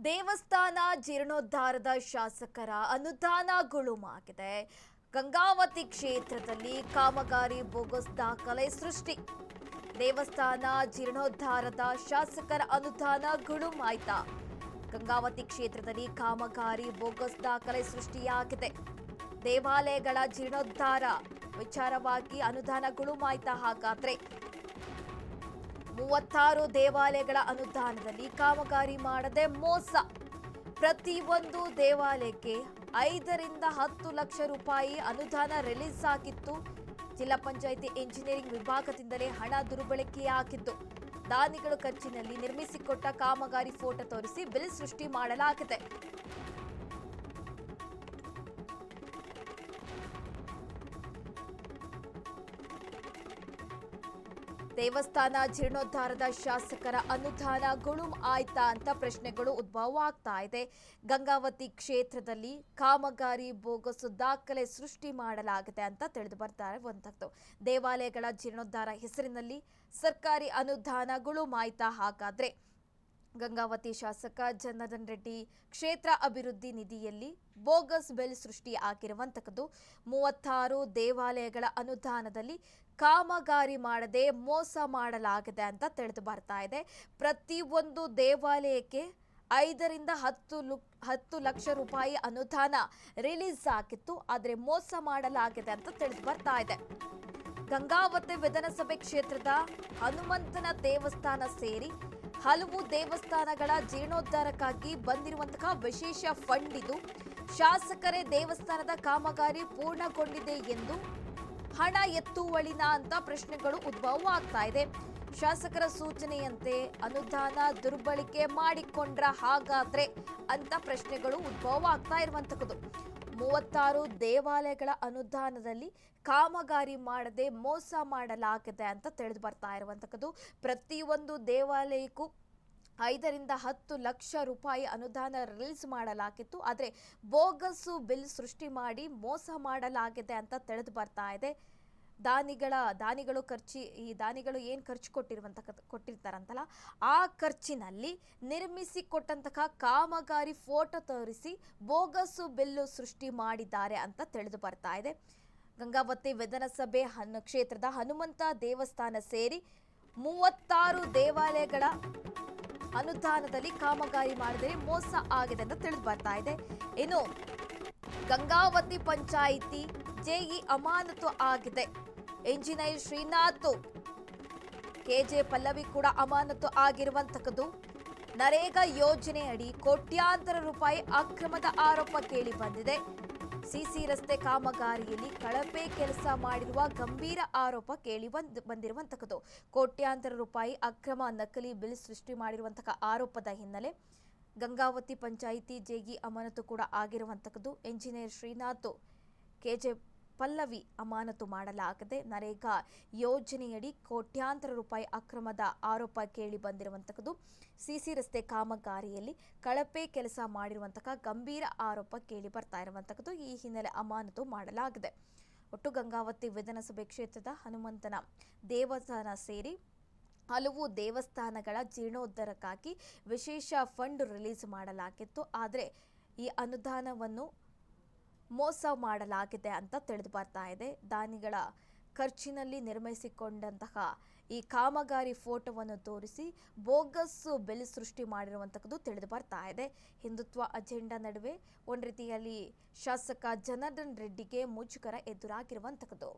ದೇವಸ್ಥಾನ ಜೀರ್ಣೋದ್ಧಾರದ ಶಾಸಕರ ಅನುದಾನ ಗುಳುಮಾಗಿದೆ. ಗಂಗಾವತಿ ಕ್ಷೇತ್ರದಲ್ಲಿ ಕಾಮಗಾರಿ ಬೋಗಸ್ ದಾಖಲೆ ಸೃಷ್ಟಿ. ದೇವಸ್ಥಾನ ಜೀರ್ಣೋದ್ಧಾರದ ಶಾಸಕರ ಅನುದಾನ ಗುಳುಮಾಯ್ತಾ? ಗಂಗಾವತಿ ಕ್ಷೇತ್ರದಲ್ಲಿ ಕಾಮಗಾರಿ ಬೋಗಸ್ ದಾಖಲೆ ಸೃಷ್ಟಿಯಾಗಿದೆ. ದೇವಾಲಯಗಳ ಜೀರ್ಣೋದ್ಧಾರ ವಿಚಾರವಾಗಿ ಅನುದಾನ ಗುಳುಮಾಯ್ತಾ? ಹಾಗಾದ್ರೆ 36 ದೇವಾಲಯಗಳ ಅನುದಾನದಲ್ಲಿ ಕಾಮಗಾರಿ ಮಾಡದೆ ಮೋಸ. ಪ್ರತಿಯೊಂದು ದೇವಾಲಯಕ್ಕೆ 5 ರಿಂದ 10 ಲಕ್ಷ ರೂಪಾಯಿ ಅನುದಾನ ರಿಲೀಸ್ ಆಗಿತ್ತು. ಜಿಲ್ಲಾ ಪಂಚಾಯಿತಿ ಎಂಜಿನಿಯರಿಂಗ್ ವಿಭಾಗದಿಂದಲೇ ಹಣ ದುರ್ಬಳಕೆಯಾಗಿದ್ದು, ದಾನಿಗಳು ಖರ್ಚಿನಲ್ಲಿ ನಿರ್ಮಿಸಿಕೊಟ್ಟ ಕಾಮಗಾರಿ ಫೋಟೋ ತೋರಿಸಿ ಬಿಲ್ ಸೃಷ್ಟಿ ಮಾಡಲಾಗಿದೆ. ದೇವಸ್ಥಾನ ಜೀರ್ಣೋದ್ಧಾರದ ಶಾಸಕರ ಅನುದಾನ ಗುಳುಂ ಆಯ್ತಾ ಅಂತ ಪ್ರಶ್ನೆಗಳು ಉದ್ಭವ ಆಗ್ತಾ ಇದೆ. ಗಂಗಾವತಿ ಕ್ಷೇತ್ರದಲ್ಲಿ ಕಾಮಗಾರಿ ಬೋಗಸ್ ದಾಖಲೆ ಸೃಷ್ಟಿ ಮಾಡಲಾಗಿದೆ ಅಂತ ತಿಳಿದು ಬರ್ತಾ ಇರುವಂತದ್ದು. ದೇವಾಲಯಗಳ ಜೀರ್ಣೋದ್ಧಾರ ಹೆಸರಿನಲ್ಲಿ ಸರ್ಕಾರಿ ಅನುದಾನ ಗುಳುಂ ಆಯ್ತಾ? ಹಾಗಾದ್ರೆ ಗಂಗಾವತಿ ಶಾಸಕ ಜನಾರ್ದನ್ ರೆಡ್ಡಿ ಕ್ಷೇತ್ರ ಅಭಿವೃದ್ಧಿ ನಿಧಿಯಲ್ಲಿ ಬೋಗಸ್ ಬಿಲ್ ಸೃಷ್ಟಿ ಆಗಿರುವಂತದ್ದು. 36 ದೇವಾಲಯಗಳ ಅನುದಾನದಲ್ಲಿ ಕಾಮಗಾರಿ ಮಾಡದೆ ಮೋಸ ಮಾಡಲಾಗಿದೆ ಅಂತ ತಿಳಿದು ಬರ್ತಾ ಇದೆ. ಪ್ರತಿಯೊಂದು ದೇವಾಲಯಕ್ಕೆ 5 ರಿಂದ 10 ಲಕ್ಷ ರೂಪಾಯಿ ಅನುದಾನ ರಿಲೀಸ್ ಆಗಿತ್ತು, ಆದರೆ ಮೋಸ ಮಾಡಲಾಗಿದೆ ಅಂತ ತಿಳಿದು ಬರ್ತಾ ಇದೆ. ಗಂಗಾವತಿ ವಿಧಾನಸಭೆ ಕ್ಷೇತ್ರದ ಹನುಮಂತನ ದೇವಸ್ಥಾನ ಸೇರಿ ಹಲವು ದೇವಸ್ಥಾನಗಳ ಜೀರ್ಣೋದ್ಧಾರಕ್ಕಾಗಿ ಬಂದಿರುವಂತಹ ವಿಶೇಷ ಫಂಡ್ ಇದು. ಶಾಸಕರೇ ದೇವಸ್ಥಾನದ ಕಾಮಗಾರಿ ಪೂರ್ಣಗೊಂಡಿದೆ ಎಂದು ಹಣ ಎತ್ತುವಳಿನ ಅಂತ ಪ್ರಶ್ನೆಗಳು ಉದ್ಭವ ಆಗ್ತಾ ಇದೆ. ಶಾಸಕರ ಸೂಚನೆಯಂತೆ ಅನುದಾನ ದುರ್ಬಳಕೆ ಮಾಡಿಕೊಂಡ್ರ ಹಾಗಾದ್ರೆ ಅಂತ ಪ್ರಶ್ನೆಗಳು ಉದ್ಭವ ಆಗ್ತಾ ಇರುವಂತದ್ದು. 36 ದೇವಾಲಯಗಳ ಅನುದಾನದಲ್ಲಿ ಕಾಮಗಾರಿ ಮಾಡದೆ ಮೋಸ ಮಾಡಲಾಗಿದೆ ಅಂತ ತಿಳಿದು ಬರ್ತಾ ಇರುವಂತದ್ದು. ಪ್ರತಿಯೊಂದು ದೇವಾಲಯಕ್ಕೂ 5 ರಿಂದ 10 ಲಕ್ಷ ರೂಪಾಯಿ ಅನುದಾನ ರಿಲೀಸ್ ಮಾಡಲಾಗಿತ್ತು, ಆದರೆ ಬೋಗಸ್ಸು ಬಿಲ್ ಸೃಷ್ಟಿ ಮಾಡಿ ಮೋಸ ಮಾಡಲಾಗಿದೆ ಅಂತ ತಿಳಿದು ಬರ್ತಾ ಇದೆ. ದಾನಿಗಳು ಏನು ಖರ್ಚು ಕೊಟ್ಟಿರ್ತಾರಂತಲ್ಲ, ಆ ಖರ್ಚಿನಲ್ಲಿ ನಿರ್ಮಿಸಿಕೊಟ್ಟಂತಹ ಕಾಮಗಾರಿ ಫೋಟೋ ತೋರಿಸಿ ಬೋಗಸ್ಸು ಬಿಲ್ಲು ಸೃಷ್ಟಿ ಮಾಡಿದ್ದಾರೆ ಅಂತ ತಿಳಿದು ಬರ್ತಾ ಇದೆ. ಗಂಗಾವತಿ ವಿಧಾನಸಭೆ ಕ್ಷೇತ್ರದ ಹನುಮಂತ ದೇವಸ್ಥಾನ ಸೇರಿ 36 ದೇವಾಲಯಗಳ ಅನುದಾನದಲ್ಲಿ ಕಾಮಗಾರಿ ಮಾಡಿದರೆ ಮೋಸ ಆಗಿದೆ ಅಂತ ತಿಳಿದು ಬರ್ತಾ ಇದೆ. ಇನ್ನು ಗಂಗಾವತಿ ಪಂಚಾಯಿತಿ ಜೆಇ ಅಮಾನತು ಆಗಿದೆ. ಎಂಜಿನಿಯರ್ ಶ್ರೀನಾಥ್, ಕೆಜೆ ಪಲ್ಲವಿ ಕೂಡ ಅಮಾನತು ಆಗಿರುವಂತದ್ದು. ನರೇಗಾ ಯೋಜನೆ ಅಡಿ ಕೋಟ್ಯಾಂತರ ರೂಪಾಯಿ ಅಕ್ರಮದ ಆರೋಪ ಕೇಳಿ ಬಂದಿದೆ. ಸಿಸಿ ರಸ್ತೆ ಕಾಮಗಾರಿಯಲ್ಲಿ ಕಳಪೆ ಕೆಲಸ ಮಾಡಿರುವ ಗಂಭೀರ ಆರೋಪ ಕೇಳಿ ಬಂದಿರುವಂತದ್ದು. ಕೋಟ್ಯಾಂತರ ರೂಪಾಯಿ ಅಕ್ರಮ ನಕಲಿ ಬಿಲ್ ಸೃಷ್ಟಿ ಮಾಡಿರುವಂತಹ ಆರೋಪದ ಹಿನ್ನೆಲೆ ಗಂಗಾವತಿ ಪಂಚಾಯಿತಿ ಜೆಇ ಅಮಾನತು ಕೂಡ ಆಗಿರುವಂತದ್ದು. ಎಂಜಿನಿಯರ್ ಶ್ರೀನಾಥ್, ಕೆಜೆ ಪಲ್ಲವಿ ಅಮಾನತು ಮಾಡಲಾಗಿದೆ. ನರೇಗಾ ಯೋಜನೆಯಡಿ ಕೋಟ್ಯಾಂತರ ರೂಪಾಯಿ ಅಕ್ರಮದ ಆರೋಪ ಕೇಳಿ ಬಂದಿರುವಂತದ್ದು. ಸಿಸಿ ರಸ್ತೆ ಕಾಮಗಾರಿಯಲ್ಲಿ ಕಳಪೆ ಕೆಲಸ ಮಾಡಿರುವಂತಹ ಗಂಭೀರ ಆರೋಪ ಕೇಳಿ ಬರ್ತಾ ಇರುವಂತದ್ದು. ಈ ಹಿನ್ನೆಲೆ ಅಮಾನತು ಮಾಡಲಾಗಿದೆ. ಒಟ್ಟು ಗಂಗಾವತಿ ವಿಧಾನಸಭೆ ಕ್ಷೇತ್ರದ ಹನುಮಂತನ ದೇವಸ್ಥಾನ ಸೇರಿ ಹಲವು ದೇವಸ್ಥಾನಗಳ ಜೀರ್ಣೋದ್ಧಾರಕ್ಕಾಗಿ ವಿಶೇಷ ಫಂಡ್ ರಿಲೀಸ್ ಮಾಡಲಾಗಿತ್ತು, ಆದರೆ ಈ ಅನುದಾನವನ್ನು ಮೋಸ ಮಾಡಲಾಗಿದೆ ಅಂತ ತಿಳಿದು ಬರ್ತಾ ಇದೆ. ದಾನಿಗಳ ಖರ್ಚಿನಲ್ಲಿ ನಿರ್ಮಿಸಿಕೊಂಡಂತಹ ಈ ಕಾಮಗಾರಿ ಫೋಟೋವನ್ನು ತೋರಿಸಿ ಬೋಗಸ್ ಬಿಲ್ ಸೃಷ್ಟಿ ಮಾಡಿರುವಂತದ್ದು ತಿಳಿದು ಬರ್ತಾ ಇದೆ. ಹಿಂದುತ್ವ ಅಜೆಂಡಾ ನಡುವೆ ಒಂದು ರೀತಿಯಲ್ಲಿ ಶಾಸಕ ಜನಾರ್ದನ್ ರೆಡ್ಡಿಗೆ ಮುಜುಗರ ಎದುರಾಗಿರುವಂತದ್ದು.